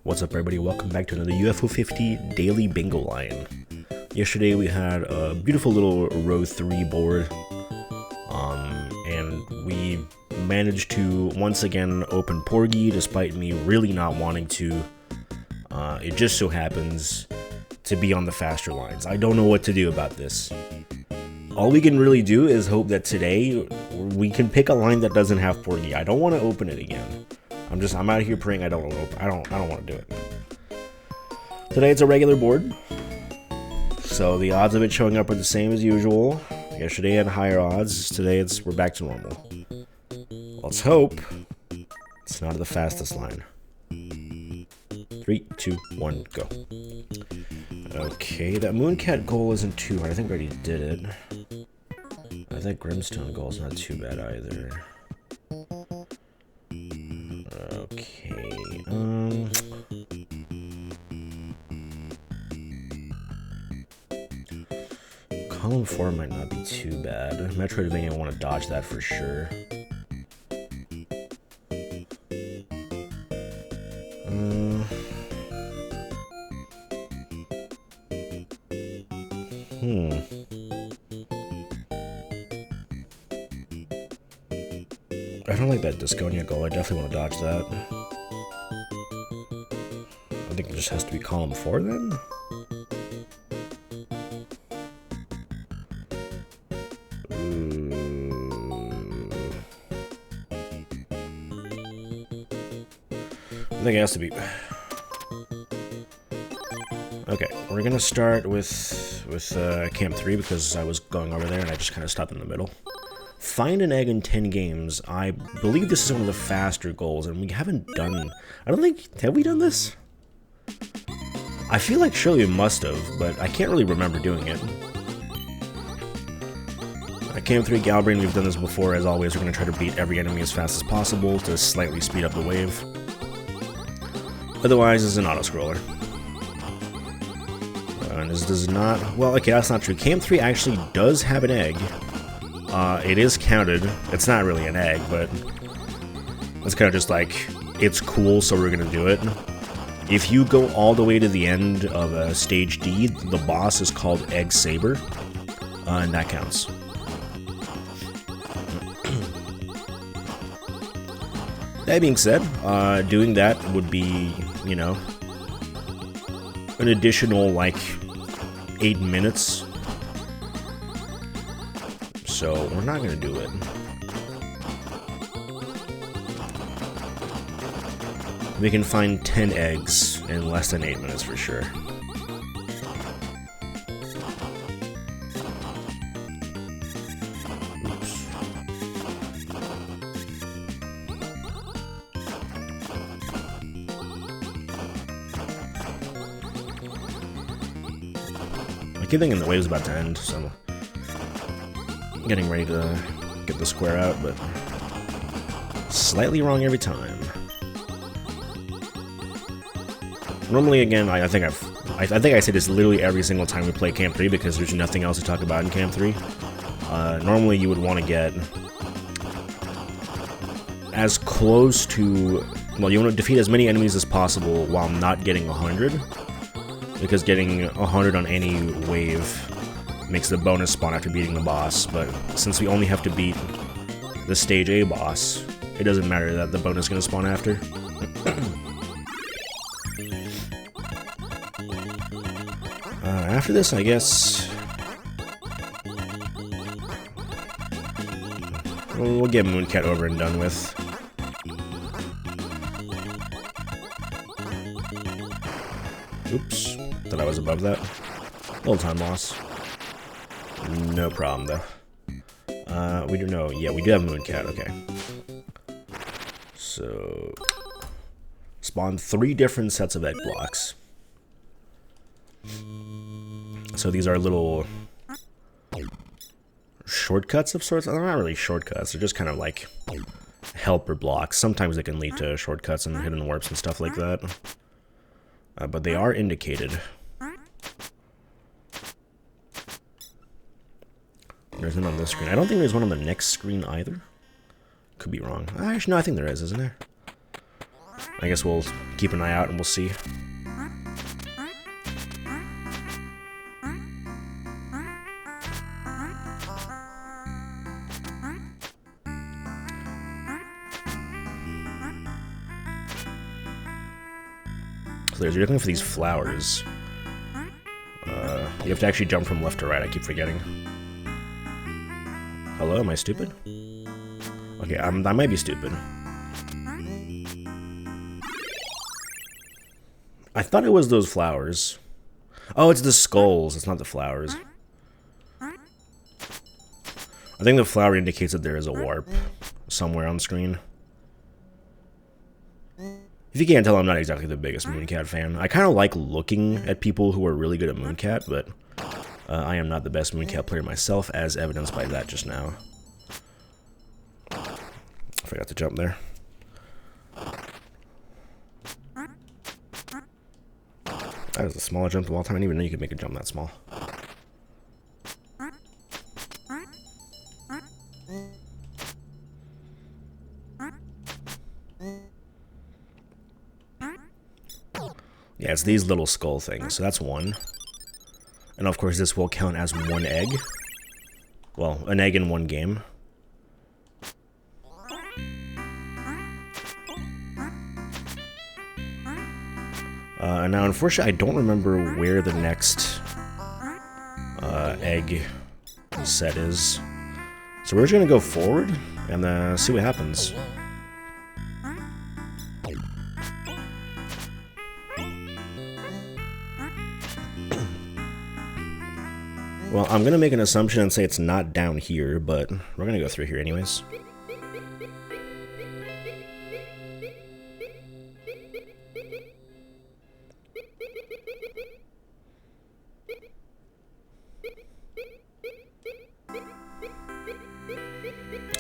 What's up, everybody? Welcome back to another UFO 50 daily bingo line. Yesterday we had a beautiful little row 3 board, and we managed to once again open Porgy despite me really not wanting to. It just so happens to be on the faster lines. I don't know what to do about this. All we can really do is hope that today we can pick a line that doesn't have Porgy. I don't want to open it again. I'm out here praying I don't want to open. I don't want to do it. Today it's a regular board, so the odds of it showing up are the same as usual. Yesterday had higher odds. Today we're back to normal. Let's hope it's not the fastest line. 3, 2, 1, go. Okay, that Mooncat goal isn't too hard. I think we already did it. I think Grimstone goal is not too bad either. Okay, Column 4 might not be too bad. Metroidvania, I want to dodge that for sure. I don't like that Disconia goal. I definitely want to dodge that. I think it just has to be column 4 then? I think it has to be. Okay, we're gonna start with Camp 3 because I was going over there and I just kind of stopped in the middle. Find an egg in 10 games. I believe this is one of the faster goals, and we haven't done. I don't think. Have we done this? I feel like surely we must have, but I can't really remember doing it. Camp 3 Galbrain, we've done this before. As always, we're going to try to beat every enemy as fast as possible to slightly speed up the wave. Otherwise, it's an auto-scroller. And this does not... Well, okay, that's not true. Camp 3 actually does have an egg. It is counted. It's not really an egg, but... It's kind of just like, it's cool, so we're going to do it. If you go all the way to the end of Stage D, the boss is called Egg Saber. And that counts. That being said, doing that would be, you know, an additional, like, 8 minutes. So, we're not going to do it. We can find 10 eggs in less than 8 minutes for sure. I keep thinking the wave's about to end, so I'm getting ready to get the square out, but slightly wrong every time. Normally, again, I think I say this literally every single time we play Camp 3 because there's nothing else to talk about in Camp 3. Normally, you would want to get as close to... Well, you want to defeat as many enemies as possible while not getting 100. Because getting 100 on any wave makes the bonus spawn after beating the boss, but since we only have to beat the Stage A boss, it doesn't matter that the bonus is going to spawn after. After this, I guess... We'll get Mooncat over and done with. Oops. Thought I was above that. Little time loss. No problem, though. We do know. Yeah, we do have Mooncat. Okay. So... Spawn 3 different sets of egg blocks. So these are little... shortcuts of sorts? They're not really shortcuts. They're just kind of like... helper blocks. Sometimes they can lead to shortcuts and hidden warps and stuff like that. But they are indicated. There's none on this screen. I don't think there's one on the next screen either. Could be wrong. Actually, no, I think there is, isn't there? I guess we'll keep an eye out and we'll see. So you're looking for these flowers. You have to actually jump from left to right, I keep forgetting. Hello, am I stupid? Okay, I might be stupid. I thought it was those flowers. Oh, it's the skulls, it's not the flowers. I think the flower indicates that there is a warp somewhere on screen. If you can't tell, I'm not exactly the biggest Mooncat fan. I kind of like looking at people who are really good at Mooncat, but I am not the best Mooncat player myself, as evidenced by that just now. I forgot to jump there. That is the smallest jump of all time. I didn't even know you could make a jump that small. Yeah, it's these little skull things, so that's one. And of course this will count as one egg. Well, an egg in one game. Now unfortunately I don't remember where the next egg set is. So we're just gonna go forward and see what happens. Well, I'm gonna make an assumption and say it's not down here, but we're gonna go through here anyways.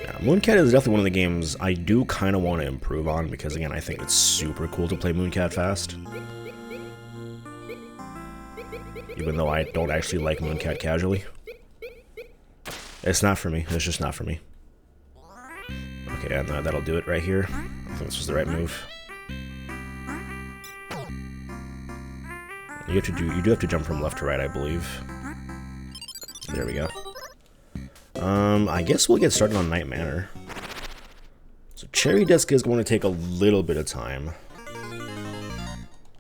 Yeah, Mooncat is definitely one of the games I do kind of want to improve on because, again, I think it's super cool to play Mooncat fast. Even though I don't actually like Mooncat casually. It's not for me. It's just not for me. Okay, and that'll do it right here. I think this was the right move. You do have to jump from left to right, I believe. There we go. I guess we'll get started on Night Manor. So Cherry Disc is going to take a little bit of time.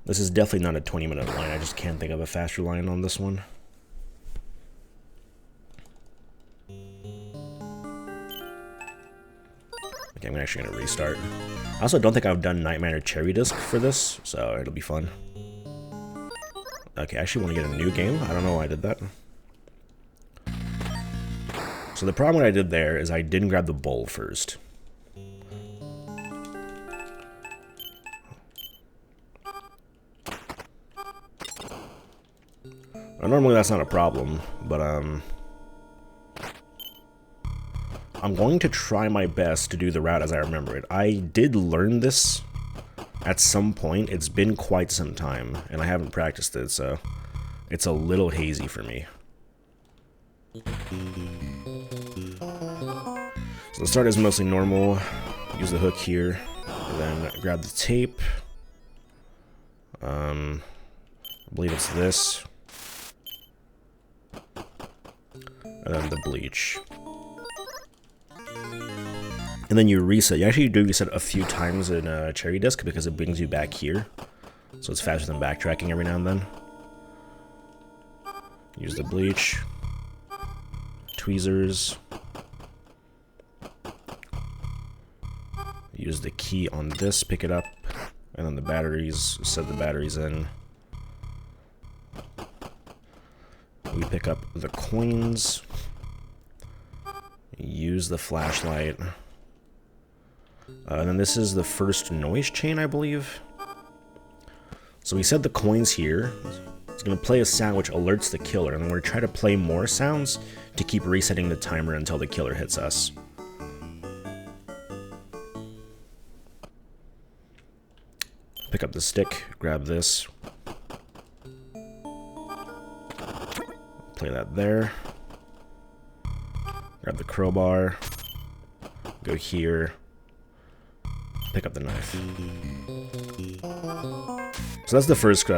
This is definitely not a 20-minute line. I just can't think of a faster line on this one. Okay, I'm actually going to restart. I also don't think I've done Night Manor Cherry Disc for this, so it'll be fun. Okay, I actually want to get a new game. I don't know why I did that. So the problem that I did there is I didn't grab the bowl first. Normally that's not a problem, but I'm going to try my best to do the route as I remember it. I did learn this at some point. It's been quite some time, and I haven't practiced it, so it's a little hazy for me. So the start is mostly normal. Use the hook here, and then grab the tape. I believe it's this. And then the bleach. And then you reset. You actually do reset a few times in Cherry Disc because it brings you back here. So it's faster than backtracking every now and then. Use the bleach. Tweezers. Use the key on this, pick it up. And then the batteries, set the batteries in. We pick up the coins. Use the flashlight. And then this is the first noise chain, I believe. So we set the coins here. It's going to play a sound which alerts the killer, and then we're going to try to play more sounds to keep resetting the timer until the killer hits us. Pick up the stick, grab this. Play that there. Grab the crowbar. Go here. pick up the knife. So that's the first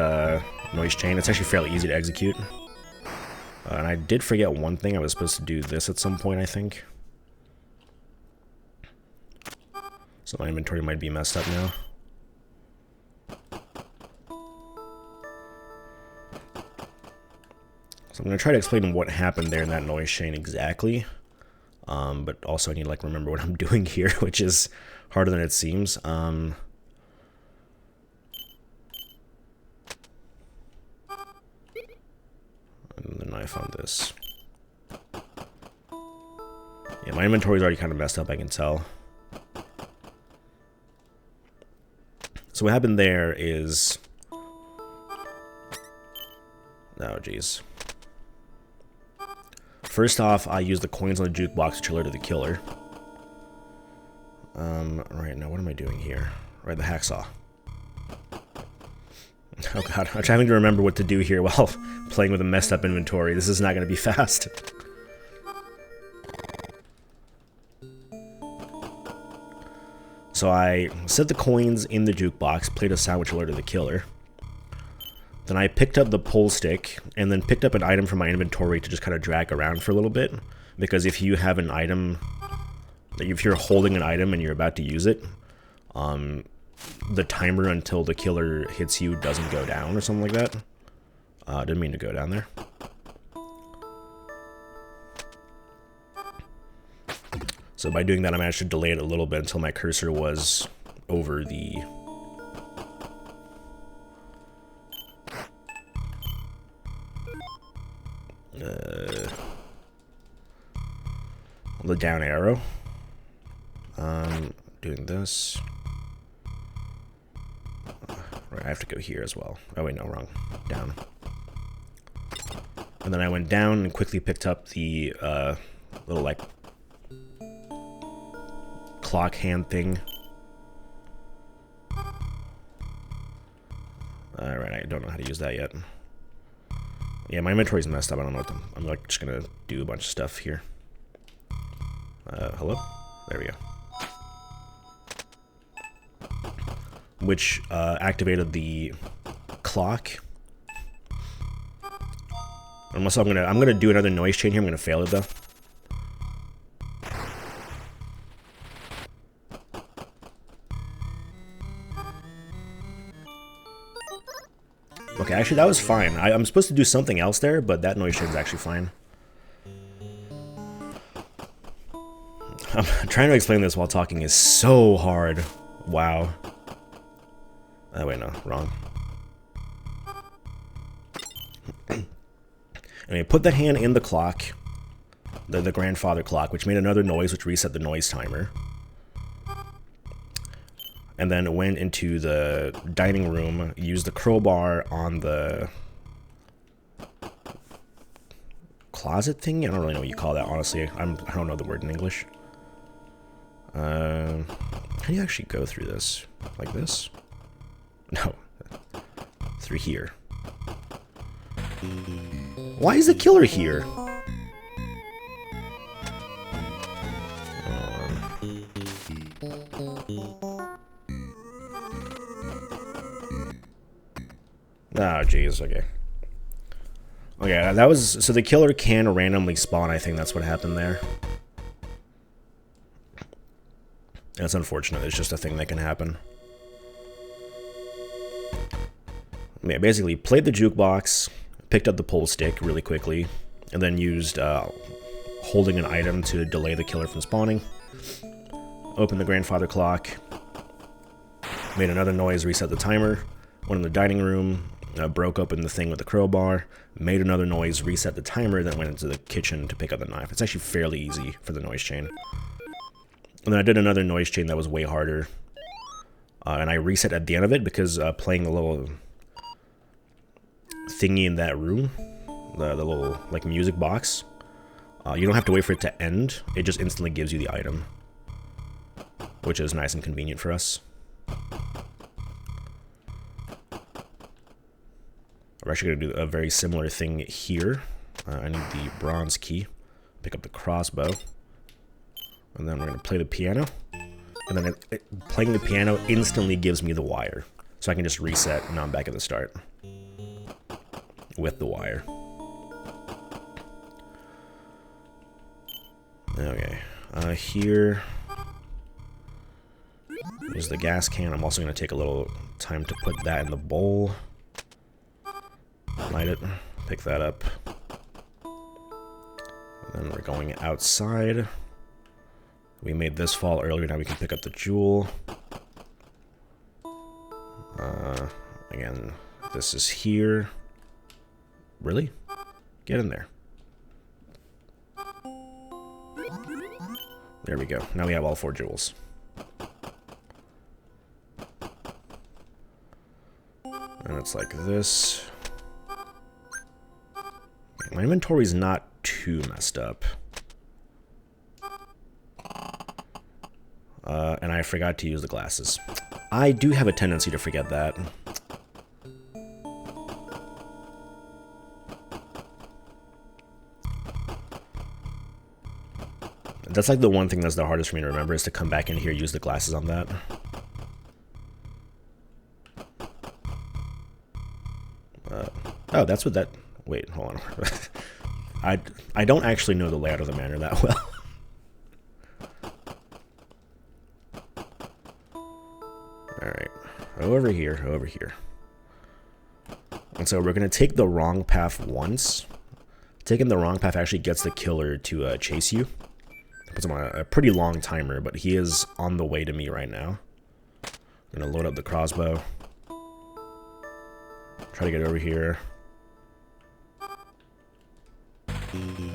noise chain. It's actually fairly easy to execute. And I did forget one thing. I was supposed to do this at some point, I think. So my inventory might be messed up now. So I'm going to try to explain what happened there in that noise chain exactly. But also I need to like remember what I'm doing here, which is harder than it seems. And the knife on this. Yeah, my inventory is already kind of messed up, I can tell. So what happened there is... Oh, geez. First off, I used the coins on the jukebox to alert the killer. Right, now what am I doing here? Right, the hacksaw. Oh god, I'm trying to remember what to do here while playing with a messed up inventory. This is not going to be fast. So I set the coins in the jukebox, played a sound which alerted the killer. Then I picked up the pull stick, and then picked up an item from my inventory to just kind of drag around for a little bit. Because if you have an item, if you're holding an item and you're about to use it, the timer until the killer hits you doesn't go down or something like that. Didn't mean to go down there. So by doing that, I managed to delay it a little bit until my cursor was over the... the down arrow. Doing this. Right, I have to go here as well. Oh wait, no, wrong. Down. And then I went down and quickly picked up the little like clock hand thing. Alright, I don't know how to use that yet. Yeah, my inventory's messed up. I don't know what I'm like just gonna do a bunch of stuff here. Hello? There we go. Which activated the clock. Unless I'm gonna do another noise chain here. I'm gonna fail it though. Okay, actually that was fine. I'm supposed to do something else there, but that noise chain is actually fine. I'm trying to explain this while talking is so hard. Wow. Oh wait, no, wrong. Anyway, put the hand in the clock, the grandfather clock, which made another noise, which reset the noise timer. And then went into the dining room, used the crowbar on the closet thing? I don't really know what you call that, honestly. I don't know the word in English. How do you actually go through this? Like this? No. Through here. Why is the killer here? Oh, jeez, okay. Okay, that was... So the killer can randomly spawn, I think that's what happened there. That's unfortunate, it's just a thing that can happen. Yeah, basically, played the jukebox, picked up the pull stick really quickly, and then used holding an item to delay the killer from spawning. Opened the grandfather clock, made another noise, reset the timer, went in the dining room, broke open the thing with the crowbar, made another noise, reset the timer, then went into the kitchen to pick up the knife. It's actually fairly easy for the noise chain. And then I did another noise chain that was way harder. And I reset at the end of it because playing the little thingy in that room, the little like music box, you don't have to wait for it to end. It just instantly gives you the item, which is nice and convenient for us. We're actually going to do a very similar thing here. I need the bronze key, pick up the crossbow, and then we're going to play the piano. And then playing the piano instantly gives me the wire. So I can just reset, and now I'm back at the start. With the wire. Okay. Here is the gas can. I'm also going to take a little time to put that in the bowl. Light it. Pick that up. And then we're going outside. We made this fall earlier. Now we can pick up the jewel. Again, this is here. Really? Get in there. There we go. Now we have all 4 jewels. And it's like this. My inventory's not too messed up. And I forgot to use the glasses. I do have a tendency to forget that. That's like the one thing that's the hardest for me to remember, is to come back in here, use the glasses on that. Oh, that's what that... Wait, hold on. I don't actually know the layout of the manor that well. Alright. Over here, over here. And so we're going to take the wrong path once. Taking the wrong path actually gets the killer to chase you. Puts him on a pretty long timer, but he is on the way to me right now. I'm going to load up the crossbow. Try to get over here.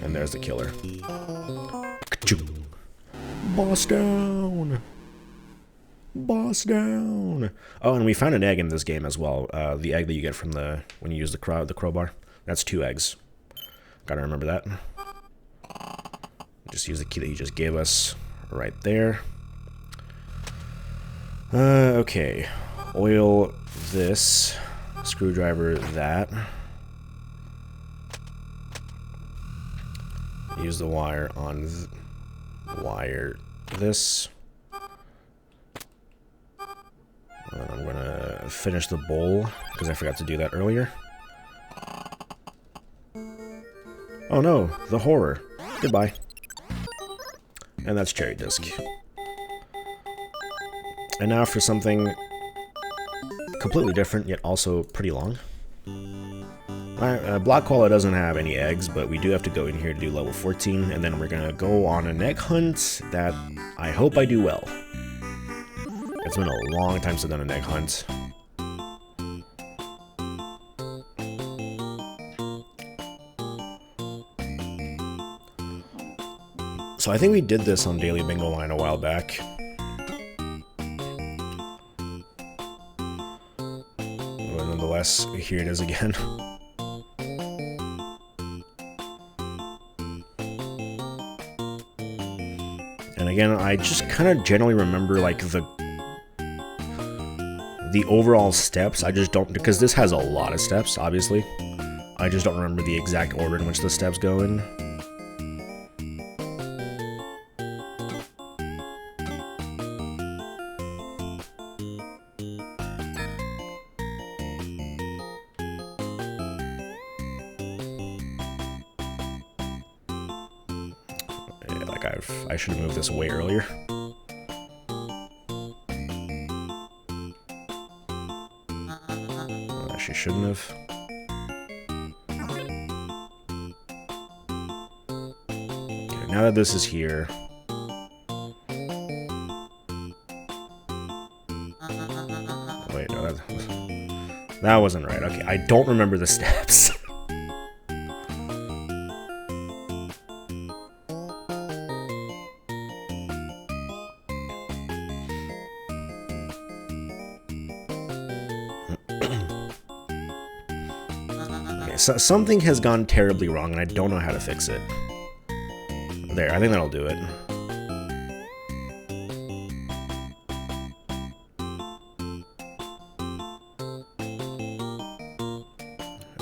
And there's the killer. Boss down! Boss down! Oh, and we found an egg in this game as well. The egg that you get from when you use the crowbar. That's 2 eggs. Gotta remember that. Just use the key that he just gave us right there. Okay. Oil this. Screwdriver that. Use the wire on wire this. And I'm gonna finish the bowl because I forgot to do that earlier. Oh no, the horror. Goodbye. And that's cherry disc. And now for something completely different, yet also pretty long. Block Koala doesn't have any eggs, but we do have to go in here to do level 14, and then we're gonna go on an egg hunt that I hope I do well. It's been a long time since I've done an egg hunt. So I think we did this on Daily Bingo Line a while back. But nonetheless, here it is again. And again, I just kind of generally remember like the overall steps. I just don't, because this has a lot of steps, obviously. I just don't remember the exact order in which the steps go in. I should have moved this way earlier. She shouldn't have. Okay, now that this is here. Wait, no, that wasn't right. Okay, I don't remember the steps. So something has gone terribly wrong, and I don't know how to fix it. There, I think that'll do it.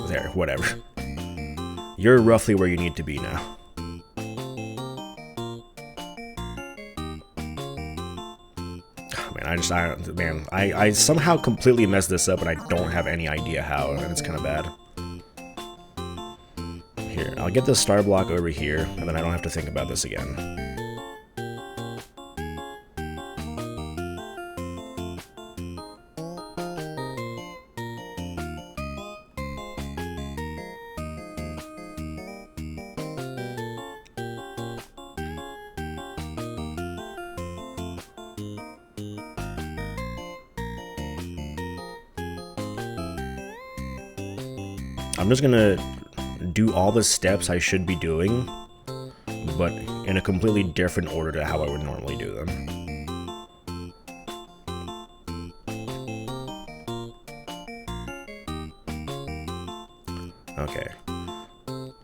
There, whatever. You're roughly where you need to be now. I somehow completely messed this up, and I don't have any idea how, and it's kind of bad. Here, I'll get the star block over here, and then I don't have to think about this again. I'm just gonna do all the steps I should be doing, but in a completely different order to how I would normally do them. Okay.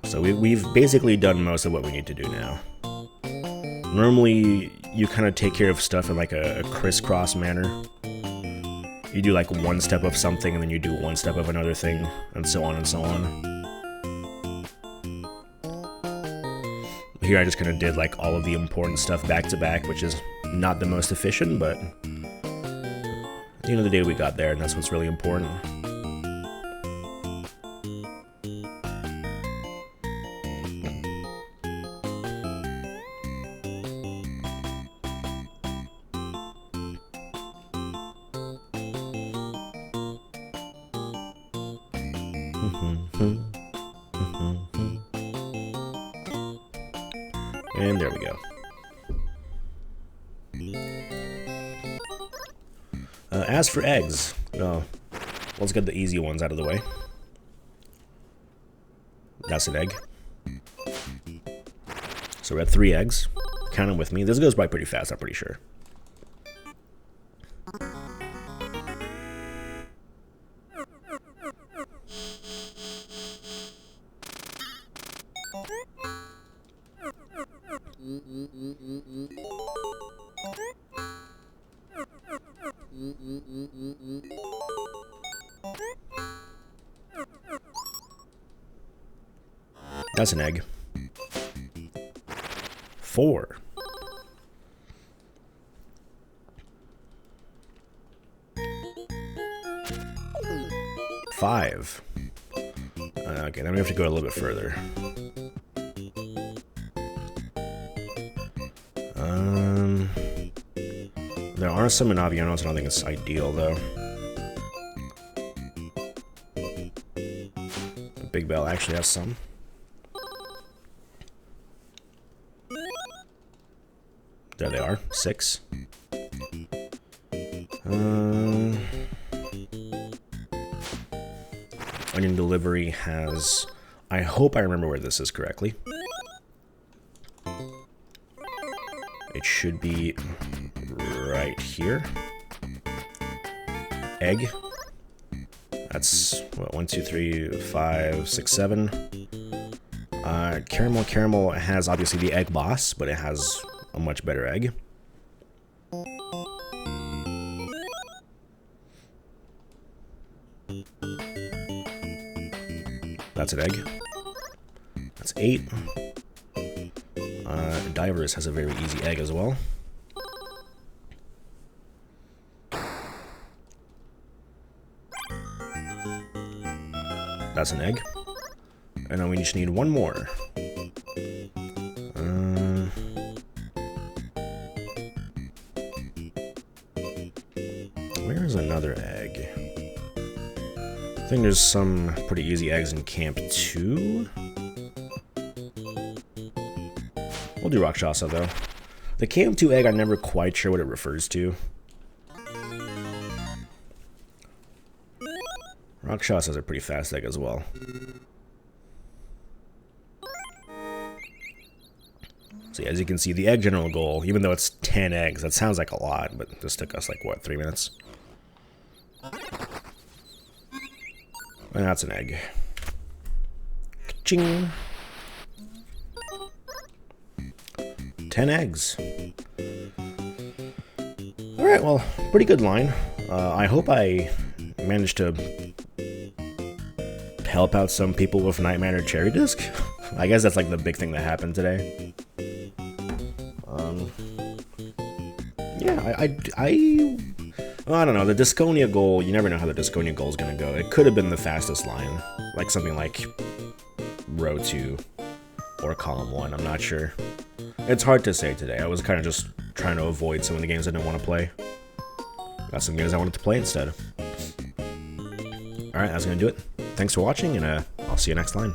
So we've basically done most of what we need to do now. Normally, you kind of take care of stuff in like a crisscross manner. You do like one step of something, and then you do one step of another thing, and so on and so on. Here I just kind of did like all of the important stuff back to back, which is not the most efficient, but at the end of the day we got there, and that's what's really important. And there we go. As for eggs, let's get the easy ones out of the way. That's an egg. So we're at 3 eggs. Count them with me. This goes by pretty fast, I'm pretty sure. That's an egg. 4. Five. Okay, then we have to go a little bit further. There are some in Avianos, I don't think it's ideal though. Big Bell actually has some. There they are, 6. Onion Delivery has... I hope I remember where this is correctly. It should be right here. Egg. That's, what, 1, 2, 3, 5, 6, 7. Caramel has obviously the egg boss, but it has a much better egg. That's an egg. That's 8. Divers has a very easy egg as well. That's an egg. And then we just need one more. Where's another egg? I think there's some pretty easy eggs in Camp 2. We'll do Rakshasa though. The Camp 2 egg, I'm never quite sure what it refers to. Rakshasa is a pretty fast egg as well. So yeah, as you can see, the egg general goal, even though it's 10 eggs, that sounds like a lot, but this took us like, what, 3 minutes? And that's an egg. Ka-ching! 10 eggs. Alright, well, pretty good line. I hope I managed to help out some people with Nightmare Cherry Disc. I guess that's like the big thing that happened today. Yeah, Well, I don't know, the Disconia goal, you never know how the Disconia goal is gonna go. It could have been the fastest line, like something like row 2 or column 1, I'm not sure. It's hard to say today. I was kind of just trying to avoid some of the games I didn't want to play. Got some games I wanted to play instead. Alright, that's gonna do it. Thanks for watching, and I'll see you next line.